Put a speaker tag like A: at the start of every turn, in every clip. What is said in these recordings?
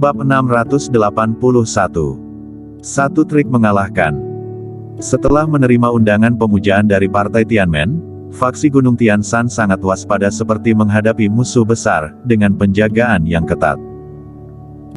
A: Bab 681. Satu trik mengalahkan. Setelah menerima undangan pemujaan dari Partai Tianmen, faksi Gunung Tianshan sangat waspada seperti menghadapi musuh besar, dengan penjagaan yang ketat.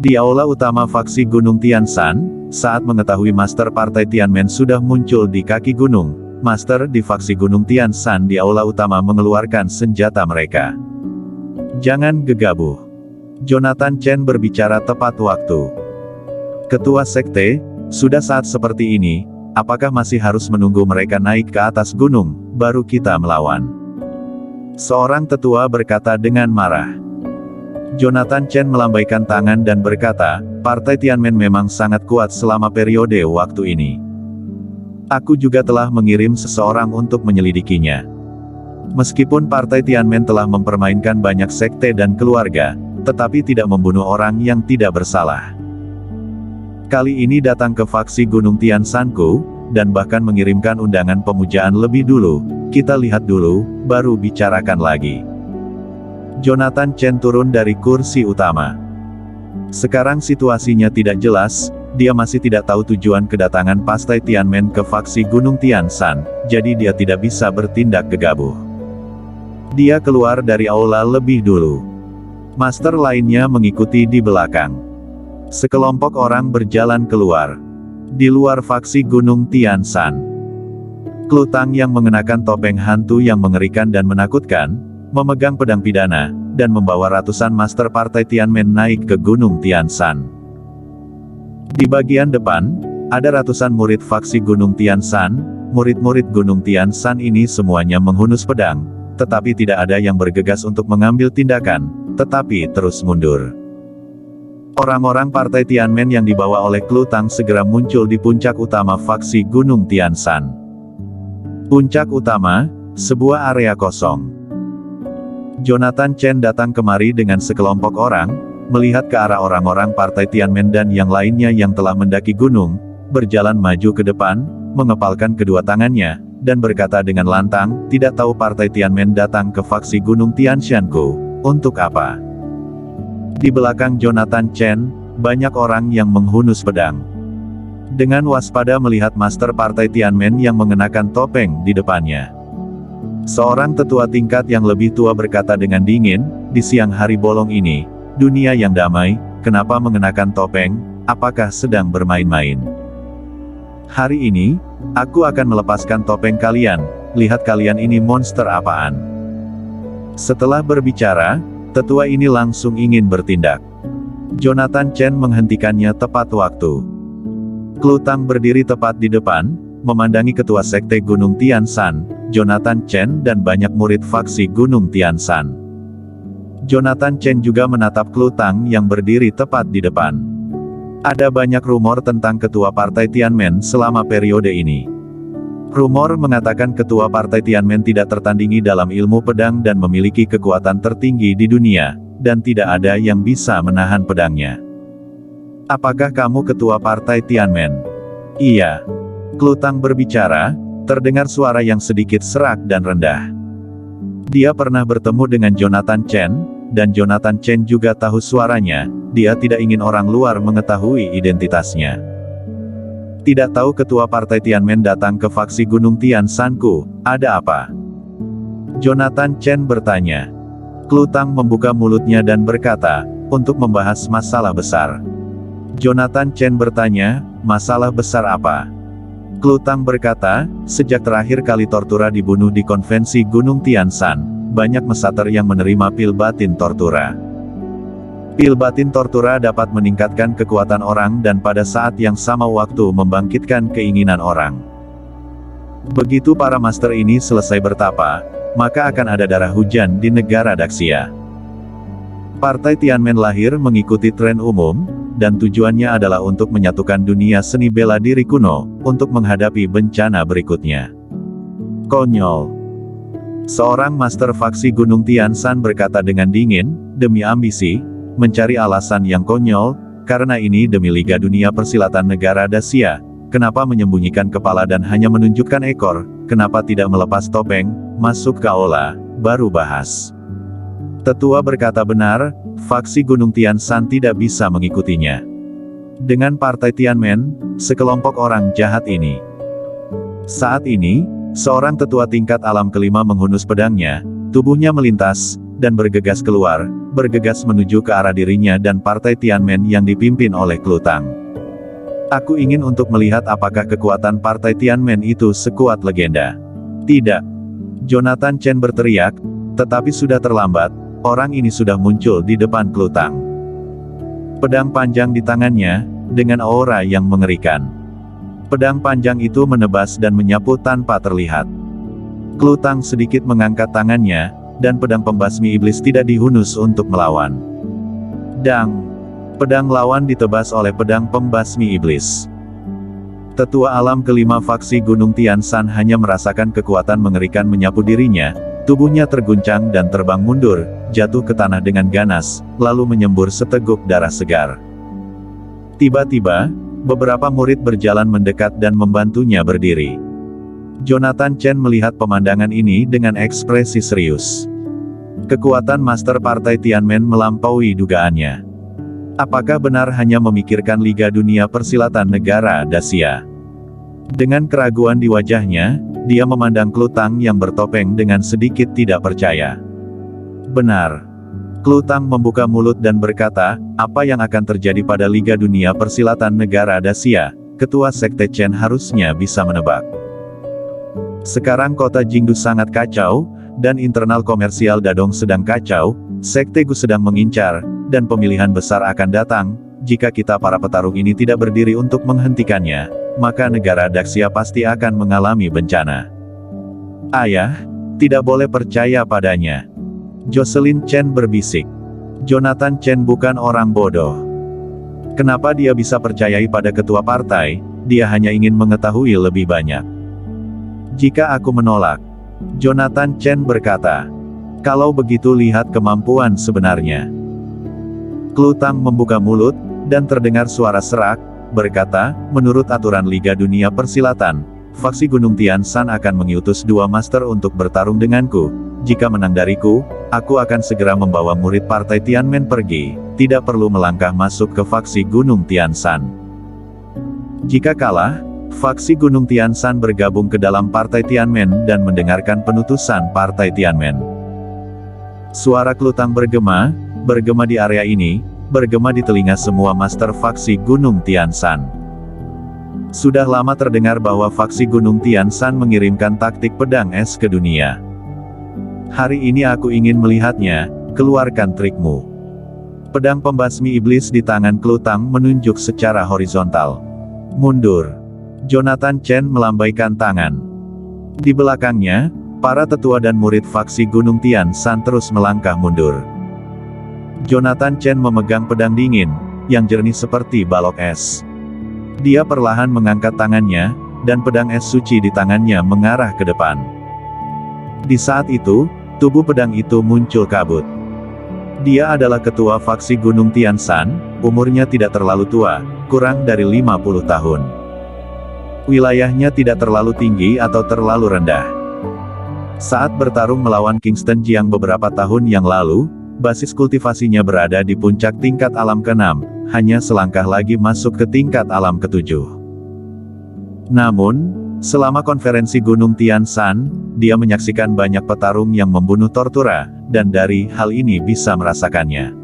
A: Di aula utama faksi Gunung Tianshan, saat mengetahui Master Partai Tianmen sudah muncul di kaki gunung, Master di faksi Gunung Tianshan di aula utama mengeluarkan senjata mereka. Jangan gegabah. Jonathan Chen berbicara tepat waktu. Ketua Sekte, sudah saat seperti ini, apakah masih harus menunggu mereka naik ke atas gunung, baru kita melawan? Seorang tetua berkata dengan marah. Jonathan Chen melambaikan tangan dan berkata, Partai Tianmen memang sangat kuat selama periode waktu ini. Aku juga telah mengirim seseorang untuk menyelidikinya. Meskipun Partai Tianmen telah mempermainkan banyak sekte dan keluarga, tetapi tidak membunuh orang yang tidak bersalah. Kali ini datang ke faksi Gunung Tianshanku, dan bahkan mengirimkan undangan pemujaan lebih dulu. Kita lihat dulu, baru bicarakan lagi. Jonathan Chen turun dari kursi utama. Sekarang situasinya tidak jelas, dia masih tidak tahu tujuan kedatangan Partai Tianmen ke faksi Gunung Tianshan, jadi dia tidak bisa bertindak gegabah. Dia keluar dari aula lebih dulu. Master lainnya mengikuti di belakang. Sekelompok orang berjalan keluar. Di luar faksi Gunung Tianshan, Klutang yang mengenakan topeng hantu yang mengerikan dan menakutkan, memegang pedang pidana, dan membawa ratusan Master Partai Tianmen naik ke Gunung Tianshan. Di bagian depan, ada ratusan murid faksi Gunung Tianshan. Murid-murid Gunung Tianshan ini semuanya menghunus pedang, tetapi tidak ada yang bergegas untuk mengambil tindakan, tetapi terus mundur. Orang-orang Partai Tianmen yang dibawa oleh Klutang segera muncul di puncak utama faksi Gunung Tianshan. Puncak utama, sebuah area kosong. Jonathan Chen datang kemari dengan sekelompok orang, melihat ke arah orang-orang Partai Tianmen dan yang lainnya yang telah mendaki gunung, berjalan maju ke depan, mengepalkan kedua tangannya, dan berkata dengan lantang, tidak tahu Partai Tianmen datang ke faksi Gunung Tianshanku, untuk apa? Di belakang Jonathan Chen, banyak orang yang menghunus pedang. Dengan waspada melihat Master Partai Tianmen yang mengenakan topeng di depannya. Seorang tetua tingkat yang lebih tua berkata dengan dingin, di siang hari bolong ini, dunia yang damai, kenapa mengenakan topeng, apakah sedang bermain-main? Hari ini, aku akan melepaskan topeng kalian, lihat kalian ini monster apaan. Setelah berbicara, tetua ini langsung ingin bertindak. Jonathan Chen menghentikannya tepat waktu. Klutang berdiri tepat di depan, memandangi ketua sekte Gunung Tianshan, Jonathan Chen dan banyak murid faksi Gunung Tianshan. Jonathan Chen juga menatap Klutang yang berdiri tepat di depan. Ada banyak rumor tentang ketua Partai Tianmen selama periode ini. Rumor mengatakan ketua Partai Tianmen tidak tertandingi dalam ilmu pedang dan memiliki kekuatan tertinggi di dunia, dan tidak ada yang bisa menahan pedangnya. Apakah kamu ketua Partai Tianmen? Iya. Klutang berbicara, terdengar suara yang sedikit serak dan rendah. Dia pernah bertemu dengan Jonathan Chen, dan Jonathan Chen juga tahu suaranya, dia tidak ingin orang luar mengetahui identitasnya. Tidak tahu ketua Partai Tianmen datang ke faksi Gunung Tianshanku, ada apa? Jonathan Chen bertanya. Klutang membuka mulutnya dan berkata, untuk membahas masalah besar. Jonathan Chen bertanya, masalah besar apa? Klutang berkata, sejak terakhir kali Tortura dibunuh di konvensi Gunung Tianshan, banyak mesater yang menerima pil batin Tortura. Pil batin Tortura dapat meningkatkan kekuatan orang dan pada saat yang sama waktu membangkitkan keinginan orang. Begitu para master ini selesai bertapa, maka akan ada darah hujan di negara Daxia. Partai Tianmen lahir mengikuti tren umum, dan tujuannya adalah untuk menyatukan dunia seni bela diri kuno, untuk menghadapi bencana berikutnya. Konyol. Seorang master faksi Gunung Tianshan berkata dengan dingin, demi ambisi, mencari alasan yang konyol, karena ini demi Liga Dunia Persilatan Negara Daxia, kenapa menyembunyikan kepala dan hanya menunjukkan ekor, kenapa tidak melepas topeng, masuk ke aula, baru bahas. Tetua berkata benar, faksi Gunung Tianshan tidak bisa mengikutinya. Dengan Partai Tianmen, sekelompok orang jahat ini. Saat ini, seorang tetua tingkat alam kelima menghunus pedangnya, tubuhnya melintas, dan bergegas keluar, bergegas menuju ke arah dirinya dan Partai Tianmen yang dipimpin oleh Klutang. Aku ingin untuk melihat apakah kekuatan Partai Tianmen itu sekuat legenda. Tidak. Jonathan Chen berteriak, tetapi sudah terlambat, orang ini sudah muncul di depan Klutang. Pedang panjang di tangannya, dengan aura yang mengerikan. Pedang panjang itu menebas dan menyapu tanpa terlihat. Klutang sedikit mengangkat tangannya, dan pedang pembasmi iblis tidak dihunus untuk melawan. Dang! Pedang lawan ditebas oleh pedang pembasmi iblis. Tetua alam kelima faksi Gunung Tianshan hanya merasakan kekuatan mengerikan menyapu dirinya, tubuhnya terguncang dan terbang mundur, jatuh ke tanah dengan ganas, lalu menyembur seteguk darah segar. Tiba-tiba, beberapa murid berjalan mendekat dan membantunya berdiri. Jonathan Chen melihat pemandangan ini dengan ekspresi serius. Kekuatan Master Partai Tianmen melampaui dugaannya. Apakah benar hanya memikirkan Liga Dunia Persilatan Negara Dacia? Dengan keraguan di wajahnya, dia memandang Klutang yang bertopeng dengan sedikit tidak percaya. Benar. Klutang membuka mulut dan berkata, apa yang akan terjadi pada Liga Dunia Persilatan Negara Dacia? Ketua Sekte Chen harusnya bisa menebak. Sekarang kota Jingdu sangat kacau, dan internal komersial Dadong sedang kacau, Sekte Gu sedang mengincar, dan pemilihan besar akan datang. Jika kita para petarung ini tidak berdiri untuk menghentikannya, maka negara Dacia pasti akan mengalami bencana. Ayah, tidak boleh percaya padanya. Jocelyn Chen berbisik. Jonathan Chen bukan orang bodoh. Kenapa dia bisa percayai pada ketua partai? Dia hanya ingin mengetahui lebih banyak. Jika aku menolak, Jonathan Chen berkata, kalau begitu lihat kemampuan sebenarnya. Klutang membuka mulut, dan terdengar suara serak, berkata, menurut aturan Liga Dunia Persilatan, faksi Gunung Tianshan akan mengutus 2 master untuk bertarung denganku. Jika menang dariku, aku akan segera membawa murid Partai Tianmen pergi, tidak perlu melangkah masuk ke faksi Gunung Tianshan. Jika kalah, faksi Gunung Tianshan bergabung ke dalam Partai Tianmen dan mendengarkan penutusan Partai Tianmen. Suara Klutang bergema di area ini, bergema di telinga semua master faksi Gunung Tianshan. Sudah lama terdengar bahwa faksi Gunung Tianshan mengirimkan taktik pedang es ke dunia. Hari ini aku ingin melihatnya, keluarkan trikmu. Pedang pembasmi iblis di tangan Klutang menunjuk secara horizontal. Mundur. Jonathan Chen melambaikan tangan. Di belakangnya, para tetua dan murid faksi Gunung Tianshan terus melangkah mundur. Jonathan Chen memegang pedang dingin, yang jernih seperti balok es. Dia perlahan mengangkat tangannya, dan pedang es suci di tangannya mengarah ke depan. Di saat itu, tubuh pedang itu muncul kabut. Dia adalah ketua faksi Gunung Tianshan, umurnya tidak terlalu tua, kurang dari 50 tahun. Wilayahnya tidak terlalu tinggi atau terlalu rendah. Saat bertarung melawan Kingston Jiang beberapa tahun yang lalu, basis kultivasinya berada di puncak tingkat alam ke-6, hanya selangkah lagi masuk ke tingkat alam ke-7. Namun, selama konferensi Gunung Tianshan, dia menyaksikan banyak petarung yang membunuh Tortura, dan dari hal ini bisa merasakannya.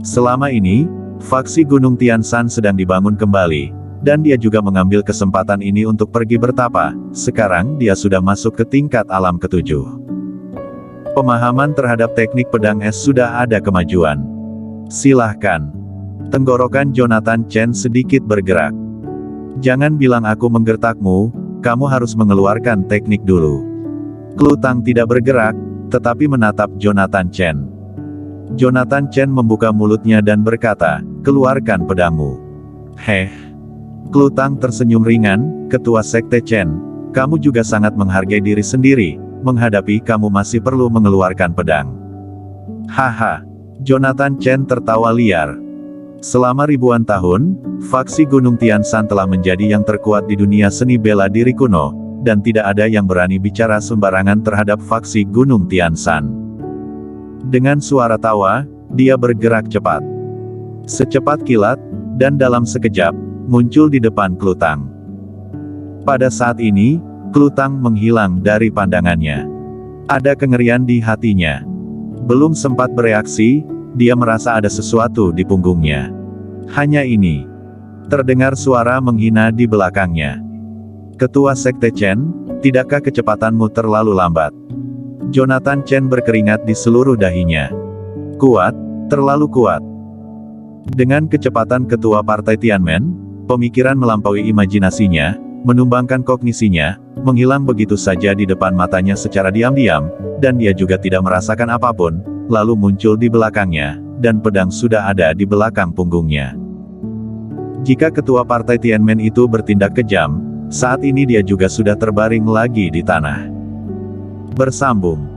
A: Selama ini, faksi Gunung Tianshan sedang dibangun kembali, dan dia juga mengambil kesempatan ini untuk pergi bertapa. Sekarang dia sudah masuk ke tingkat alam ke-7. Pemahaman terhadap teknik pedang es sudah ada kemajuan. Silahkan. Tenggorokan Jonathan Chen sedikit bergerak. Jangan bilang aku menggertakmu, kamu harus mengeluarkan teknik dulu. Klutang tidak bergerak, tetapi menatap Jonathan Chen. Jonathan Chen membuka mulutnya dan berkata, keluarkan pedangmu. Heh. Klutang tersenyum ringan, ketua sekte Chen, kamu juga sangat menghargai diri sendiri, menghadapi kamu masih perlu mengeluarkan pedang. Haha. Jonathan Chen tertawa liar. Selama ribuan tahun, faksi Gunung Tianshan telah menjadi yang terkuat di dunia seni bela diri kuno, dan tidak ada yang berani bicara sembarangan terhadap faksi Gunung Tianshan. Dengan suara tawa, dia bergerak cepat. Secepat kilat, dan dalam sekejap, muncul di depan Klutang. Pada saat ini, Klutang menghilang dari pandangannya. Ada kengerian di hatinya. Belum sempat bereaksi, dia merasa ada sesuatu di punggungnya. Hanya ini. Terdengar suara menghina di belakangnya. Ketua Sekte Chen, tidakkah kecepatanmu terlalu lambat? Jonathan Chen berkeringat di seluruh dahinya. Kuat, terlalu kuat. Dengan kecepatan ketua Partai Tianmen, pemikiran melampaui imajinasinya, menumbangkan kognisinya, menghilang begitu saja di depan matanya secara diam-diam, dan dia juga tidak merasakan apapun, lalu muncul di belakangnya, dan pedang sudah ada di belakang punggungnya. Jika ketua Partai Tianmen itu bertindak kejam, saat ini dia juga sudah terbaring lagi di tanah. Bersambung.